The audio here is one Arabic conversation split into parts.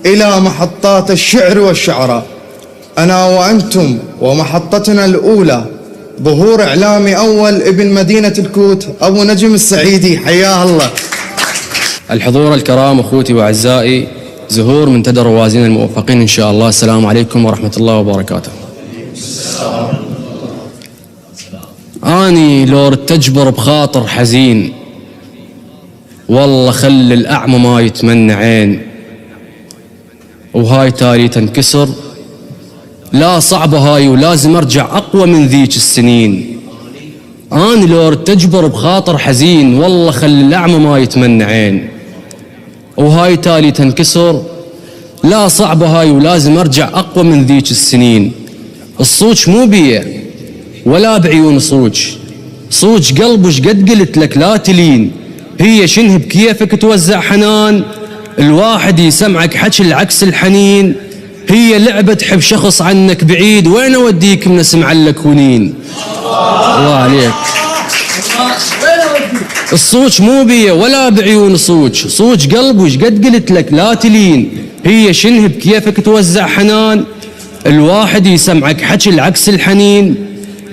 إلى محطات الشعر والشعراء. أنا وأنتم ومحطتنا الأولى ظهور إعلامي أول ابن مدينة الكوت أبو نجم السعيدي، حياه الله. الحضور الكرام أخوتي وأعزائي، زهور منتدى الروازين الموفقين إن شاء الله. السلام عليكم ورحمة الله وبركاته. أني لو تجبر بخاطر حزين، والله خل الأعمى ما يتمنى عين، وهاي تالي تنكسر، لا صعبة هاي ولازم أرجع أقوى من ذيك السنين. أني لو تجبر بخاطر حزين، والله خل الأعمى ما يتمنى عين، وهاي تالي تنكسر، لا صعبة هاي ولازم أرجع أقوى من ذيك السنين. الصوج مو بيه ولا بعيون صوج قلب وش قد قلت لك لا تلين، هي شنه بكيفك توزع حنان، الواحد يسمعك حكي العكس الحنين، هي لعبة تحب شخص عنك بعيد، وين أوديك من اسمع لك ونين. الله عليك. الصوج مو بيه ولا بعيون صوج قلب وش قد قلت لك لا تلين، هي شنه بكيفك توزع حنان، الواحد يسمعك حكي العكس الحنين،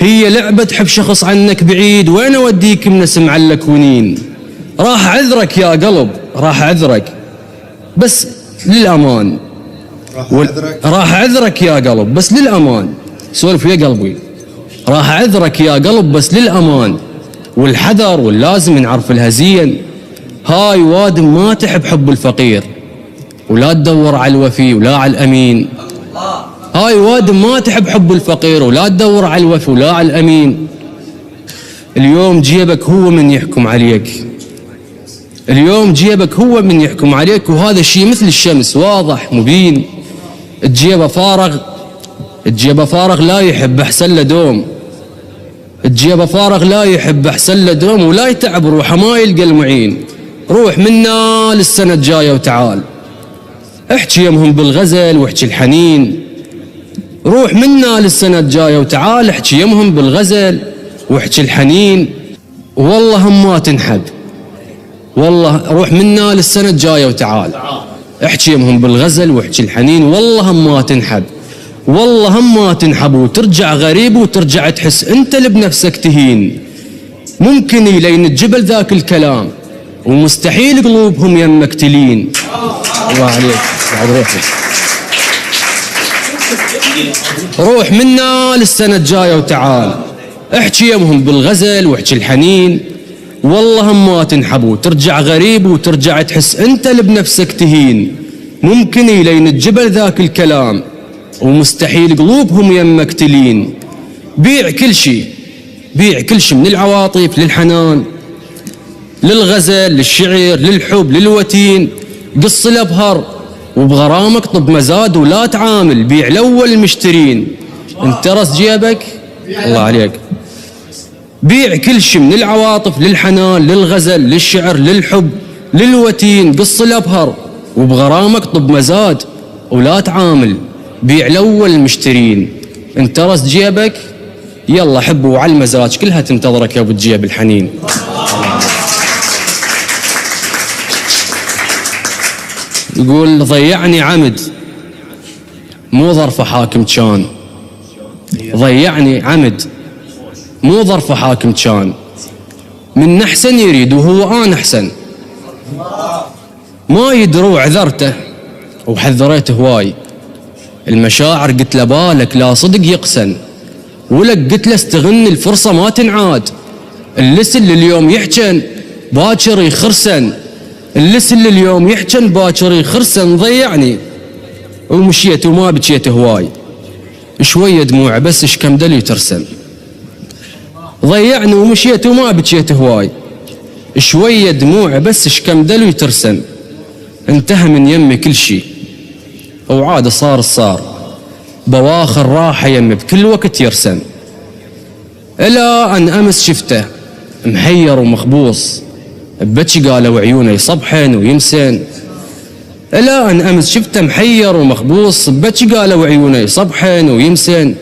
هي لعبة تحب شخص عنك بعيد، وين أوديك من اسمع لك ونين. راح عذرك يا قلب، راح عذرك بس للأمان، راح عذرك يا قلب بس للأمان، سولف يا قلبي، راح عذرك يا قلب بس للأمان، والحذر واللازم نعرف الهزين، هاي وادم ما تحب حب الفقير، ولا تدور على الوفي ولا على الأمين، هاي وادم ما تحب حب الفقير، ولا تدور على الوفي ولا على الأمين. اليوم جيبك هو من يحكم عليك، اليوم جيبك هو من يحكم عليك، وهذا الشيء مثل الشمس واضح مبين. الجيبة فارغ لا يحب أحسن له دوم، الجيبة فارغ لا يحب أحسن له دوم، ولا يتعب روحه ما يلقى المعين. روح منا للسنة الجاية وتعال، احكي يمهم بالغزل واحكي الحنين، روح منا للسنة الجاية وتعال، احكي يمهم بالغزل واحكي الحنين، والله هم ما تنحب، والله روح منا للسنة الجاية وتعال، احكي يمهم بالغزل واحكي الحنين، والله هم ما تنحب، والله هم ما تنحب، وترجع غريب وترجع تحس انت اللي بنفسك تهين. ممكن يلين الجبل ذاك الكلام، ومستحيل قلوبهم يمك تلين. الله عليك بعد روحك. روح منا للسنة الجاية وتعال، احكي يمهم بالغزل واحكي الحنين، والله هم ما تنحب، وترجع غريب وترجع تحس انت اللي بنفسك تهين. ممكن يلين الجبل ذاك الكلام، ومستحيل قلوبهم يمك تلين. بيع كل شيء من العواطف للحنان، للغزل للشعر للحب للوتين، قص الأبهر وبغرامك طب مزاد، ولا تعامل بيع الأول المشترين، انت رس جيبك. الله عليك. بيع كل شيء من العواطف للحنان للغزل للشعر للحب للوتين، قص الأبهر وبغرامك طب مزاد، ولا تعامل بيع الأول المشترين، انت رس جيبك. يلا حب وعلى المزاج كلها تنتظرك يا ابو الجيب الحنين. يقول ضيعني عمد مو ظرف حاكم كان، ضيعني عمد مو ظرف حاكم كان، من أحسن يريد وهو أنا أحسن، ما يدروا عذرته وحذريته هواي، المشاعر قلت له بالك لا صدق يقسن، ولك قلت له استغن الفرصة ما تنعاد، اللسن اليوم يحجن باكر يخرسن، اللسن اليوم يحجن باكر يخرسن. ضيعني ومشيت وما بكيت هواي، شوية دموع بس كم دلي ترسم. ضيعني ومشيت وما بكيت هواي، شوية دموع بس كم دلي ترسم. انتهى من يمي كل شي وعاد صار بواخر راحة يمي بكل وقت يرسم. إلى أن أمس شفته محير ومخبوص، ببكي قالوا عيونه يصبحن ويمسن. إلى أن أمس شفته محير ومخبوص، ببكي قالوا عيونه يصبحن ويمسن.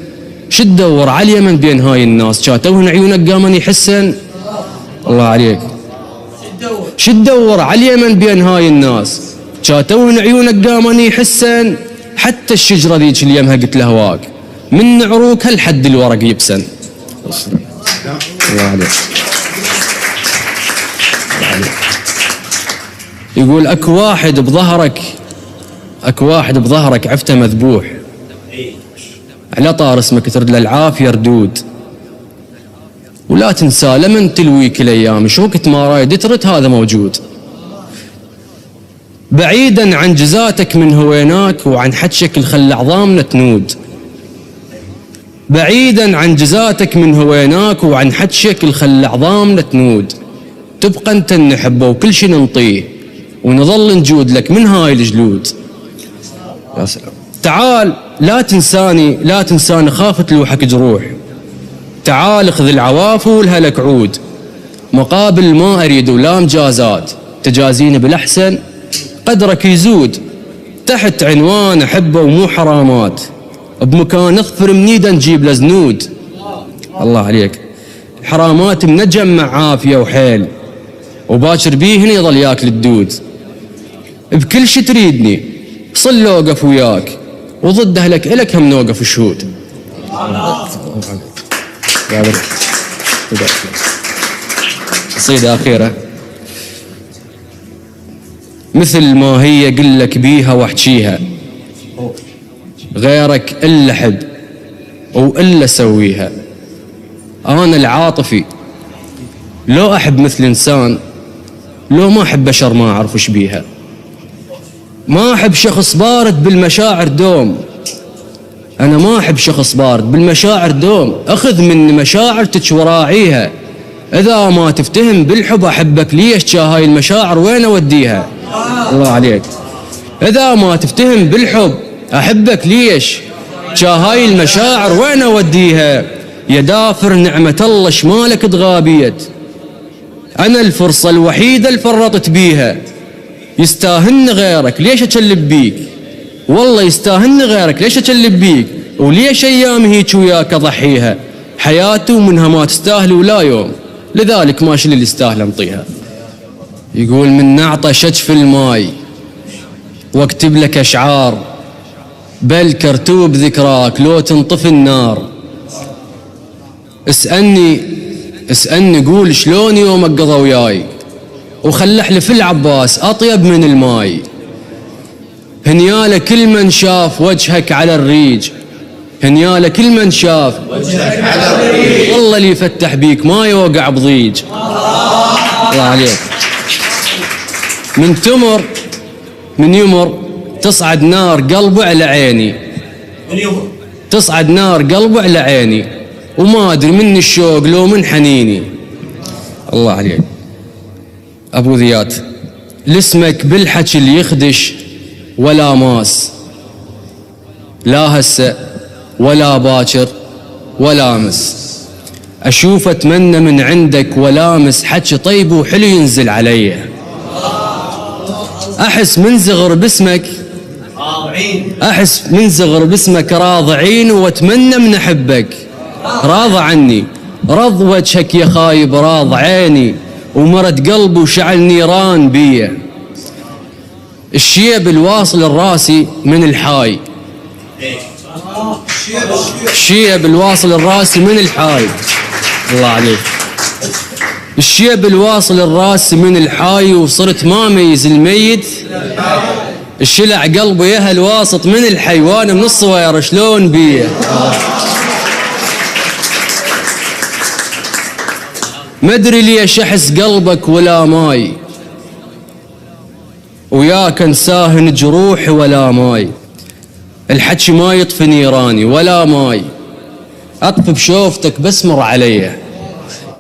شد دور على اليمن بين هاي الناس، شاتوهن عيونك قامن يحسن. الله عليك. شد دور على اليمن بين هاي الناس، شاتون عيونك قامني حسن، حتى الشجرة ذيك اللي يمها قلت له هواك من عروق هالحد الورق يبسن. الله عليك. يقول اكو واحد بظهرك عفته مذبوح، على طار اسمك ترد له العافية ردود، ولا تنسى لمن تلويك الايام شو وقت ما رايد ترد هذا موجود. بعيدا عن جزاتك من هويناك وعن حجك الخل عظامنا تنود، بعيدا عن جزاتك من هويناك وعن حجك الخل عظامنا تنود، تبقى انت نحبه وكل شي ننطيه ونظل نجود لك من هاي الجلود. يا سلام. تعال لا تنساني خافت لوحك جروح، تعال خذ العواف ولهلك عود، مقابل ما اريد ولا مجازات، تجازيني بالاحسن قدرك يزود، تحت عنوان احبه ومو حرامات، بمكان اظفر منيدا نجيب لزنود. الله عليك. حرامات منجم مع عافيه وحيل، وباكر بيهن يظل ياكل الدود، بكل شي تريدني صل اوقف وياك، وضد اهلك الك هم نوقف الشهود. قصيدة أخيرة. مثل ما هي قلك بيها واحجيها، غيرك إلا حب وإلا سويها. أنا العاطفي لو أحب مثل إنسان، لو ما أحب بشر ما أعرف وش بيها. ما أحب شخص بارد بالمشاعر دوم، أنا ما أحب شخص بارد بالمشاعر دوم، أخذ من مشاعرتك وراعيها، إذا ما تفتهم بالحب أحبك ليش هاي المشاعر وين أوديها. الله عليك. إذا ما تفتهم بالحب أحبك ليش هاي المشاعر وين أوديها. يا دافر نعمة الله شمالك تغابيت، أنا الفرصة الوحيدة اللي فرطت بيها، يستاهلني غيرك ليش أكلب بيك، والله يستاهلني غيرك ليش أكلب بيك، وليش أيام هيك وياك أضحيها، حياتي ومنها ما تستاهل ولا يوم، لذلك ما شل اللي يستاهل انطيها. يقول من نعطى شجف الماي واكتب لك أشعار، بل كرتوب ذكراك لو تنطفي النار. اسألني قول شلون يومك قضى وياي، وخل احلف العباس أطيب من الماي. هنياله كل من شاف وجهك على الريج، هنياله كل من شاف وجهك على الريج، والله اللي يفتح بيك ما يوقع بضيج. الله عليك. من يمر تصعد نار قلبه على عيني، تصعد نار قلبه على عيني، وما أدري من الشوق لو من حنيني. الله عليك. أبو ذيات. لاسمك بالحكي اللي يخدش ولا ماس، لا هسه ولا باكر ولا أمس، أشوف أتمنى من عندك ولامس حكي طيب وحلو ينزل علي، أحس من زغر باسمك راضعين، وأتمنى من أحبك راض عني، رض وجهك يا خايب راض عيني، ومرد قلبي وشعل نيران بيه. الشيب الواصل الراسي من الحاي، الشيب الواصل الراسي من الحاي. الله عليك. الشيب الواصل الراسي من الحاي، وصرت ما ميز الميت، الشلع قلبي يا الواسط من الحيوان من الصوير شلون بيه. ما ادري ليش احس قلبك ولا ماي، وياك انساهن جروحي ولا ماي، الحكي ما يطفي نيراني ولا ماي، اطفي بشوفتك بس مر عليه،